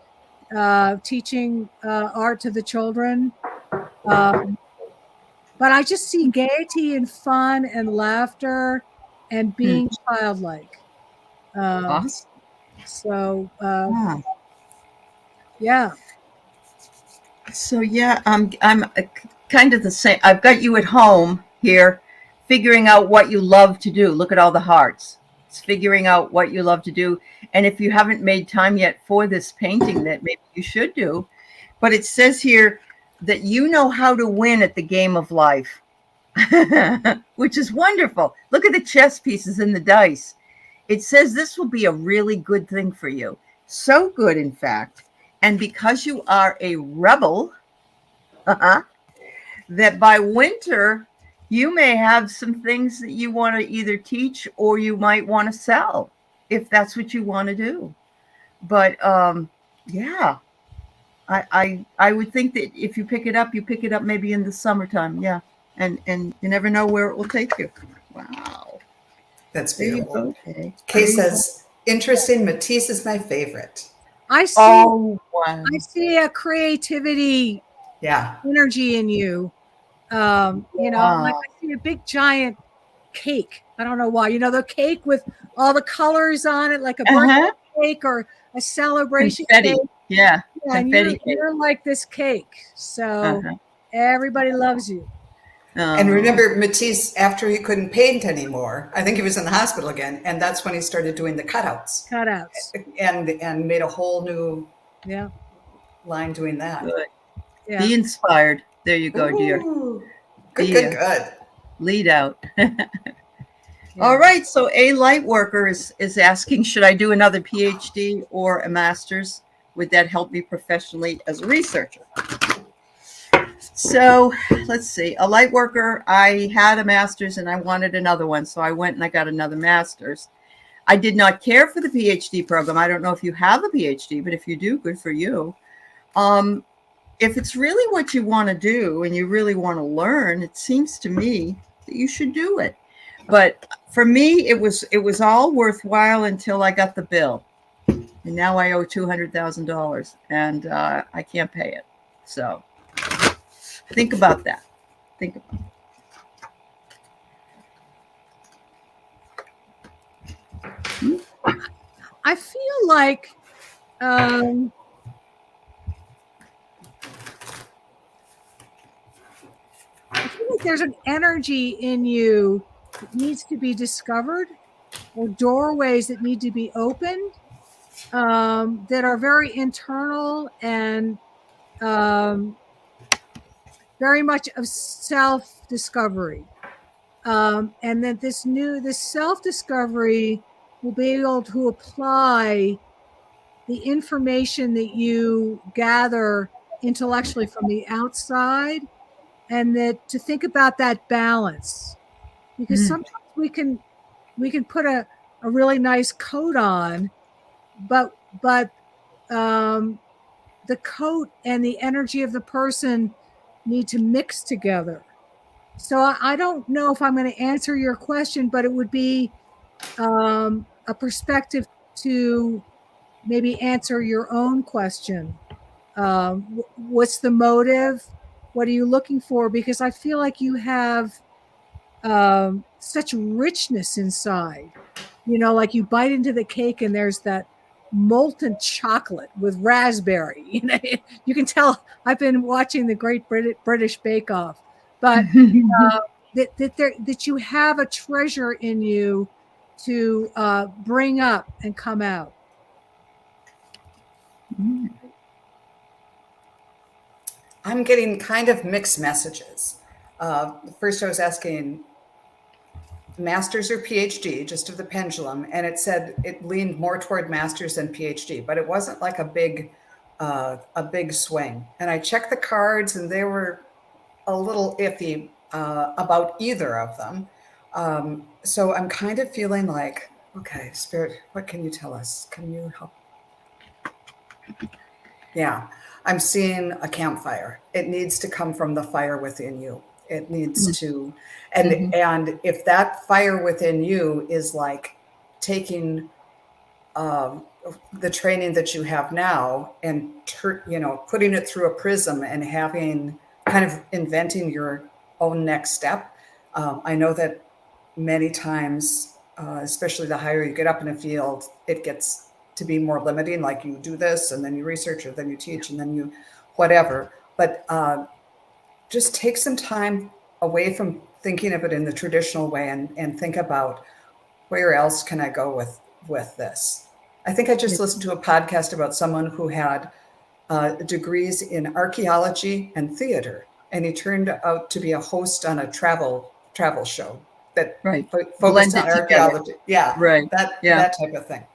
teaching art to the children. But I just see gaiety and fun and laughter and being childlike. Awesome. So, Yeah. yeah. So yeah, I'm kind of the same. I've got you at home here, figuring out what you love to do. Look at all the hearts. It's figuring out what you love to do, and if you haven't made time yet for this painting, that maybe you should do. But it says here that you know how to win at the game of life, which is wonderful. Look at the chess pieces and the dice. It says this will be a really good thing for you. So good, in fact. And because you are a rebel, that by winter, you may have some things that you want to either teach or you might want to sell, if that's what you want to do. But yeah, I would think that if you pick it up, you pick it up maybe in the summertime. Yeah. And you never know where it will take you. Wow. That's There you beautiful. go. Kay says, interesting. Matisse is my favorite. I see. Oh, wow. I see a creativity Yeah. energy in you. Like I see a big giant cake. I don't know why. The cake with all the colors on it, like a birthday cake or a celebration Confetti. cake. Yeah. And you're like this cake. So everybody loves you. And remember, Matisse, after he couldn't paint anymore, I think he was in the hospital again, and that's when he started doing the cutouts. And made a whole new line doing that. Good. Yeah. Be inspired. There you go, dear. Good. Lead out. All right. So a light worker is asking, should I do another PhD or a master's? Would that help me professionally as a researcher? So let's see. A light worker, I had a master's and I wanted another one. So I went and I got another master's. I did not care for the PhD program. I don't know if you have a PhD, but if you do, good for you. If it's really what you want to do and you really want to learn, it seems to me that you should do it. But for me, it was all worthwhile until I got the bill. And now I owe $200,000 and I can't pay it. So think about that. Think about it. I feel like there's an energy in you that needs to be discovered, or doorways that need to be opened, that are very internal and very much of self-discovery. And that this self-discovery will be able to apply the information that you gather intellectually from the outside, and that to think about that balance, because sometimes we can put a really nice coat on, but the coat and the energy of the person need to mix together. So I don't know if I'm going to answer your question, but it would be a perspective to maybe answer your own question. What's the motive? What are you looking for? Because I feel like you have such richness inside. Like you bite into the cake and there's that molten chocolate with raspberry. You can tell I've been watching the Great British Bake Off, but that you have a treasure in you to bring up and come out. I'm getting kind of mixed messages. First, I was asking master's or PhD, just of the pendulum, and it said it leaned more toward master's than PhD, but it wasn't like a big swing. And I checked the cards, and they were a little iffy about either of them. So I'm kind of feeling like, okay, Spirit, what can you tell us? Can you help? Yeah, I'm seeing a campfire. It needs to come from the fire within you. It needs to, and if that fire within you is like taking the training that you have now and putting it through a prism and having kind of inventing your own next step. I know that many times, especially the higher you get up in a field, it gets to be more limiting, like you do this and then you research or then you teach and then you whatever. But just take some time away from thinking of it in the traditional way and think about where else can I go with this. I think I just listened to a podcast about someone who had degrees in archaeology and theater, and he turned out to be a host on a travel show that focused on archaeology. Yeah, that type of thing.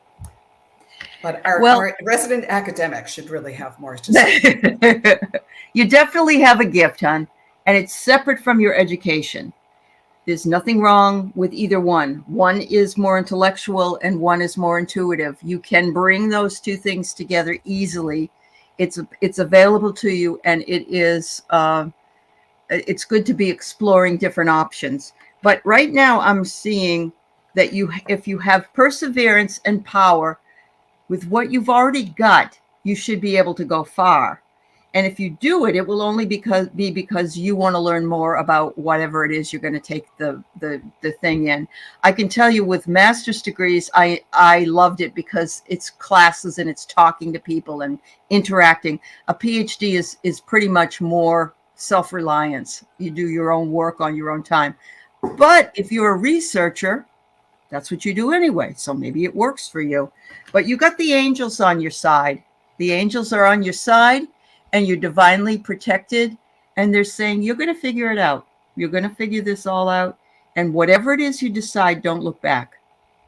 But our resident academic should really have more to say. You definitely have a gift, hon, and it's separate from your education. There's nothing wrong with either one. One is more intellectual and one is more intuitive. You can bring those two things together easily. It's available to you, and it's good to be exploring different options. But right now I'm seeing that if you have perseverance and power with what you've already got, you should be able to go far. And if you do it, it will only be because you want to learn more about whatever it is you're going to take the thing in. I can tell you with master's degrees, I loved it because it's classes and it's talking to people and interacting. A PhD is pretty much more self-reliance. You do your own work on your own time. But if you're a researcher, that's what you do anyway. So maybe it works for you. But you got the angels on your side. The angels are on your side. And you're divinely protected. And they're saying, you're going to figure it out. You're going to figure this all out. And whatever it is you decide, don't look back.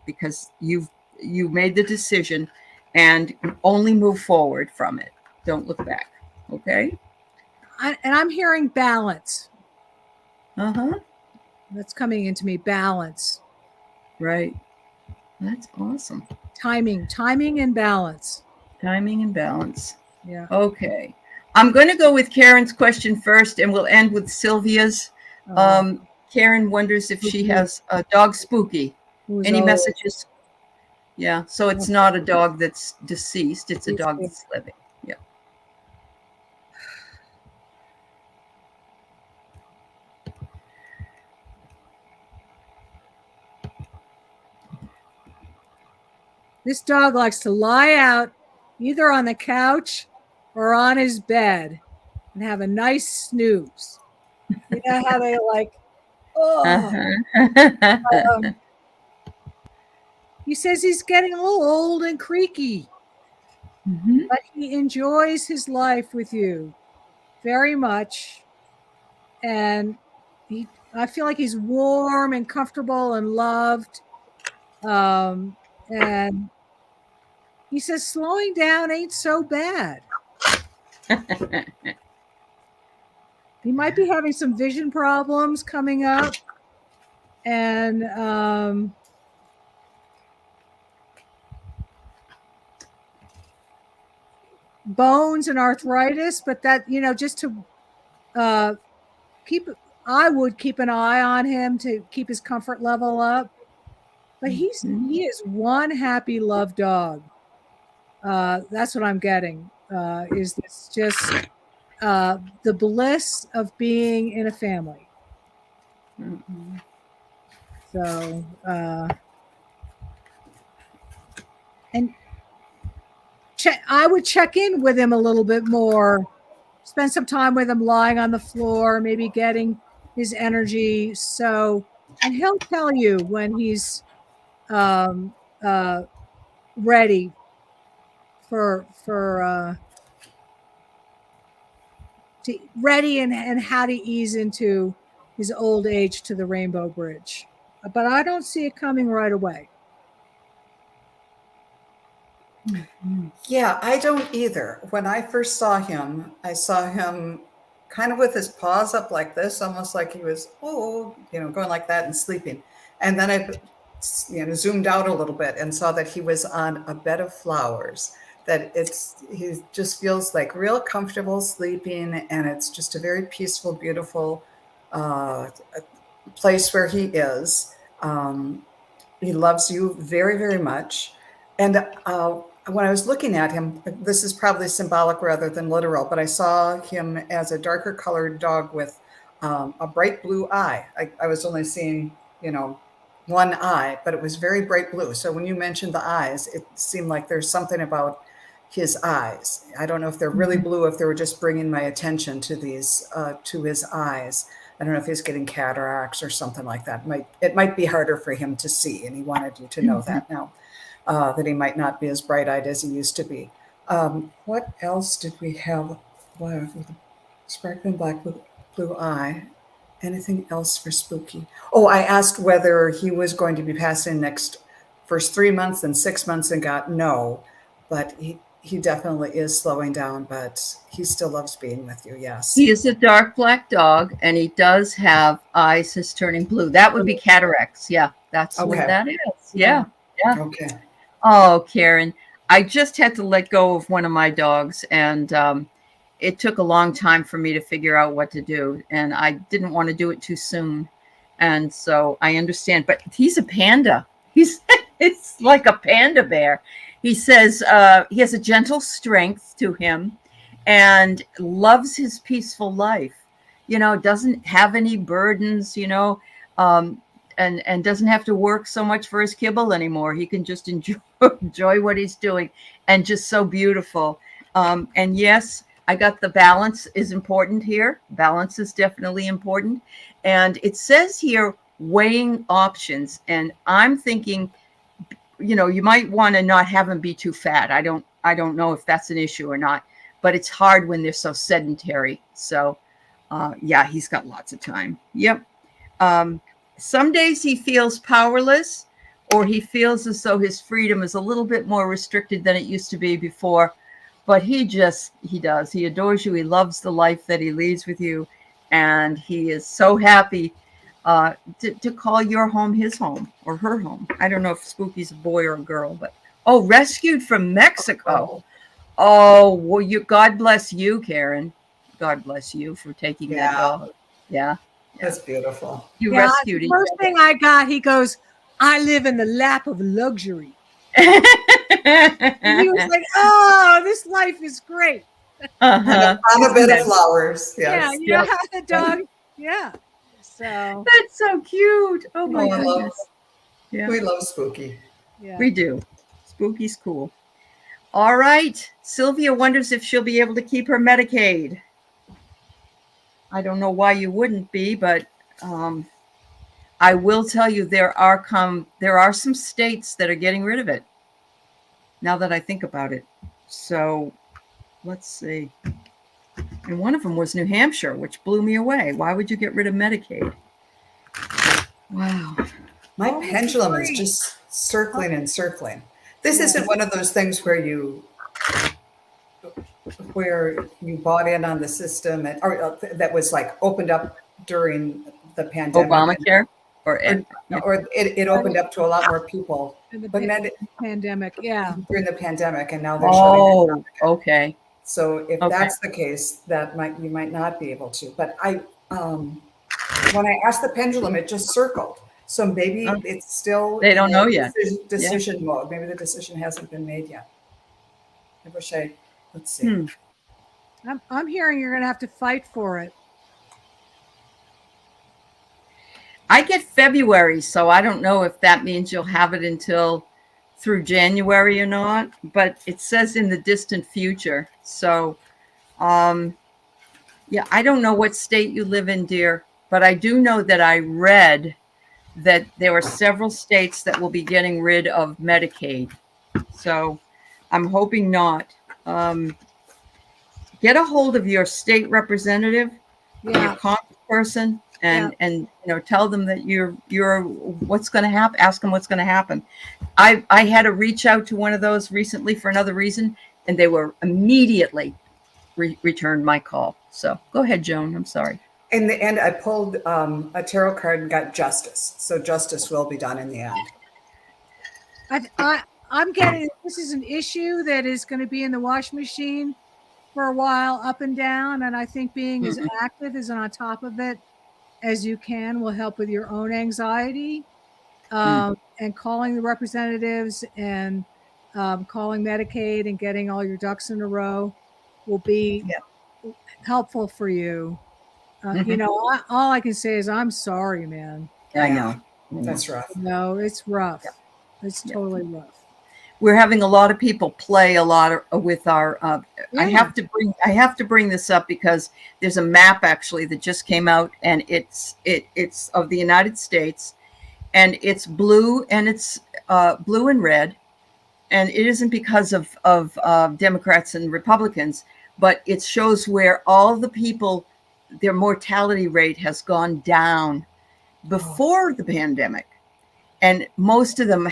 Because you've made the decision and only move forward from it. Don't look back. Okay? And I'm hearing balance. Uh-huh. That's coming into me, balance. Right. That's awesome. Timing and balance. Timing and balance. Yeah. Okay. I'm going to go with Karen's question first, and we'll end with Sylvia's. Karen wonders if she has a dog Spooky. Any messages? Yeah. So it's not a dog that's deceased. It's a dog that's living. Yeah. This dog likes to lie out either on the couch or on his bed and have a nice snooze. You know how they like, he says he's getting a little old and creaky, but he enjoys his life with you very much. And I feel like he's warm and comfortable and loved. And he says slowing down ain't so bad. He might be having some vision problems coming up. And bones and arthritis, but that, just to I would keep an eye on him to keep his comfort level up. But he is one happy love dog. That's what I'm getting. Is this just the bliss of being in a family? So, and I would check in with him a little bit more, spend some time with him lying on the floor, maybe getting his energy. And he'll tell you when he's ready ready and how to ease into his old age to the Rainbow Bridge. But I don't see it coming right away. Yeah, I don't either. When I first saw him, I saw him kind of with his paws up like this, almost like he was, going like that and sleeping. And then I, zoomed out a little bit and saw that he was on a bed of flowers. That he just feels like real comfortable sleeping, and it's just a very peaceful, beautiful place where he is. He loves you very, very much. And when I was looking at him, this is probably symbolic rather than literal, but I saw him as a darker colored dog with a bright blue eye. I was only seeing, one eye, but it was very bright blue. So when you mentioned the eyes, it seemed like there's something about his eyes. I don't know if they're really blue, if they were just bringing my attention to to his eyes. I don't know if he's getting cataracts or something like that. It might be harder for him to see, and he wanted you to know that now, that he might not be as bright-eyed as he used to be. What else did we have? Wow, with a sparkling black blue eye. Anything else for spooky? Oh, I asked whether he was going to be passing first 3 months and 6 months, and got no, but he definitely is slowing down, but he still loves being with you. Yes. He is a dark black dog, and he does have eyes that's turning blue. That would be cataracts. Yeah, that's what that is. Yeah. Okay. Oh, Karen, I just had to let go of one of my dogs, and it took a long time for me to figure out what to do, and I didn't want to do it too soon. And so I understand, but he's a panda. It's like a panda bear. He says he has a gentle strength to him and loves his peaceful life, doesn't have any burdens, and doesn't have to work so much for his kibble anymore. He can just enjoy what he's doing, and just so beautiful. And yes, I got the balance is important here. Balance is definitely important. And it says here, weighing options. And I'm thinking, you might want to not have him be too fat. I don't know if that's an issue or not, but it's hard when they're so sedentary. So yeah, he's got lots of time. Yep. Some days he feels powerless, or he feels as though his freedom is a little bit more restricted than it used to be before. But he does. He adores you. He loves the life that he leads with you. And he is so happy to call your home his home, or her home. I don't know if Spooky's a boy or a girl, but rescued from Mexico. Oh, well, God bless you, Karen. God bless you for taking that dog. Yeah. That's beautiful. You rescued the first thing I got, he goes, I live in the lap of luxury. And he was like, oh, this life is great. On a bed of flowers. Yes. Yeah, the dog. Yeah. So that's so cute. Oh my goodness. We love Spooky. Yeah. We do. Spooky's cool. All right. Sylvia wonders if she'll be able to keep her Medicaid. I don't know why you wouldn't be, but I will tell you there are some states that are getting rid of it, now that I think about it. So let's see. And one of them was New Hampshire, which blew me away. Why would you get rid of Medicaid? Wow. My pendulum is just circling and circling. This isn't one of those things where you bought in on the system, or that was like opened up during the pandemic. Obamacare? Or it opened up to a lot more people. But pandemic, during the pandemic, and now they're shutting it down. Okay. So if that's the case, you might not be able to. But when I asked the pendulum, it just circled. So maybe it's still they don't know yet. Decision mode. Maybe the decision hasn't been made yet. Let's see. I'm hearing you're going to have to fight for it. I get February, so I don't know if that means you'll have it until through January or not, but it says in the distant future. So, I don't know what state you live in, dear, but I do know that I read that there are several states that will be getting rid of Medicaid. So I'm hoping not. Get a hold of your state representative, your Yeah. congressperson, and tell them that you're what's going to happen. Ask them what's going to happen. I had to reach out to one of those recently for another reason, and they were immediately returned my call. So go ahead, Joan. I'm sorry. In the end, I pulled a tarot card and got justice. So justice will be done in the end. I'm getting, this is an issue that is going to be in the washing machine for a while, up and down. And I think being as active as on top of it as you can will help with your own anxiety. And calling the representatives and calling Medicaid and getting all your ducks in a row will be helpful for you. All I can say is I'm sorry, man. I know. That's rough. No, it's rough. It's totally rough. We're having a lot of people play a lot with our. I have to bring this up because there's a map actually that just came out, and it's of the United States, and it's blue and it's blue and red, and it isn't because of Democrats and Republicans, but it shows where all the people, their mortality rate has gone down before the pandemic. And most of them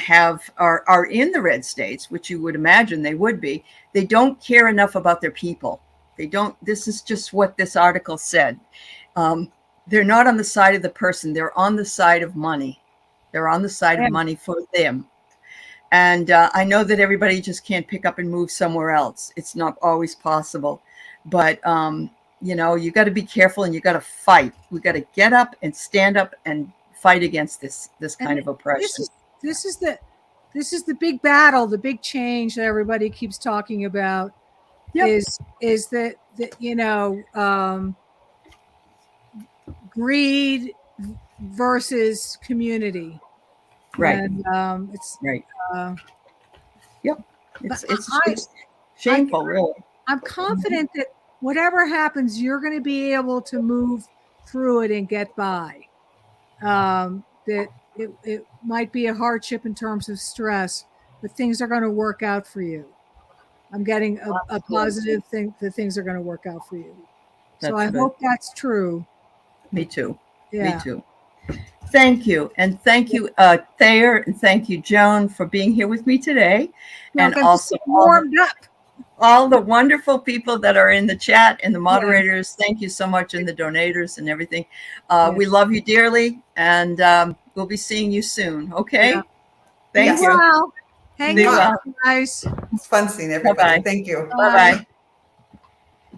are in the red states, which you would imagine they would be. They don't care enough about their people. They don't. This is just what this article said. They're not on the side of the person. They're on the side of money. They're on the side of money for them. And I know that everybody just can't pick up and move somewhere else. It's not always possible. But, you got to be careful and you got to fight. We got to get up and stand up and fight against this kind of oppression. This is the big battle, the big change that everybody keeps talking about. Is that greed versus community, right? And it's right. It's shameful, really. I'm confident that whatever happens, you're going to be able to move through it and get by. That it might be a hardship in terms of stress, but things are going to work out for you. I'm getting a positive thing that things are going to work out for you. So I hope that's true. Me too. Yeah. Me too. Thank you. And thank you, Thayer, and thank you, Joan, for being here with me today. And also warmed up. All the wonderful people that are in the chat and the moderators. Thank you so much, and the donators and everything. We love you dearly, and we'll be seeing you soon. Okay? Yeah. Thank you. Well. Hang on, guys. It's fun seeing everybody. Bye-bye. Thank you. Bye-bye.